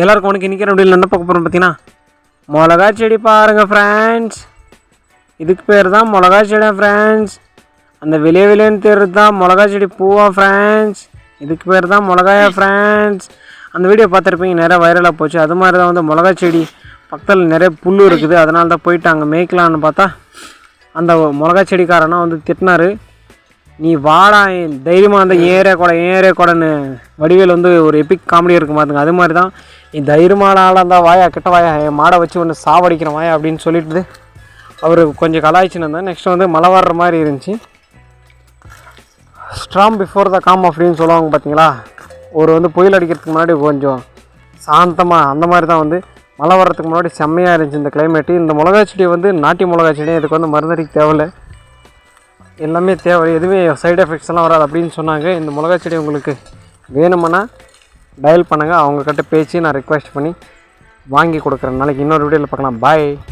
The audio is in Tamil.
எல்லாருக்கும் உனக்கு இன்றைக்கி அப்படியில் என்ன பார்க்க போகிறோம் பார்த்தீங்கன்னா, மிளகா செடி பாருங்கள் ஃப்ரெண்ட்ஸ். இதுக்கு பேர் தான் மிளகா செடியா ஃப்ரெண்ட்ஸ். அந்த வெளியேன்னு தெரியுது தான் மிளகா செடி பூவா ஃப்ரெண்ட்ஸ். இதுக்கு பேர் தான் மிளகாயா ஃப்ரெண்ட்ஸ். அந்த வீடியோ பார்த்துருப்பீங்க, நிறைய வைரலாக போச்சு. அது மாதிரி தான் வந்து மிளகா செடி பக்கத்தில் நிறைய புல் இருக்குது. அதனால தான் போயிட்டு அங்கே மேய்க்கலான்னு பார்த்தா அந்த மிளகா செடிக்காரனா வந்து திட்டினார். நீ வாடா தைரியமாக அந்த ஏரியா கூடன்னு வடிவேல் வந்து ஒரு எபிக் காமெடி இருக்கும் பாருங்க. அது மாதிரி தான் நீ தைரியமான ஆளாக இருந்தால் வாயா கிட்ட வாயா, என் மாடை வச்சு ஒன்று சாவடிக்கிறேன் வாயா அப்படின்னு சொல்லிட்டு அவர் கொஞ்சம் கலாய்ச்சின்னு இருந்தால். நெக்ஸ்ட் வந்து மழை வர்ற மாதிரி இருந்துச்சு. ஸ்ட்ராங் பிஃபோர் த காம் அப்படின்னு சொல்லுவாங்க பார்த்தீங்களா. ஒரு வந்து புயல் அடிக்கிறதுக்கு முன்னாடி கொஞ்சம் சாந்தமாக, அந்த மாதிரி தான் வந்து மழை வர்றதுக்கு முன்னாடி செம்மையாக இருந்துச்சு இந்த கிளைமேட்டு. இந்த மிளகா செடி வந்து நாட்டி மிளகா செடி, இதுக்கு வந்து மருந்தடிக்க தேவையில்லை, எல்லாமே தேவை, எதுவுமே சைடு எஃபெக்ட்ஸ் எல்லாம் வராது அப்படின்னு சொன்னாங்க. இந்த மிளகா செடி உங்களுக்கு வேணுமானா டயல் பண்ணுங்கள், அவங்கக்கிட்ட பேசி நான் ரெக்வெஸ்ட் பண்ணி வாங்கி கொடுக்குறேன். நாளைக்கு இன்னொரு வீடியோவில் பார்க்கலாம். பாய்.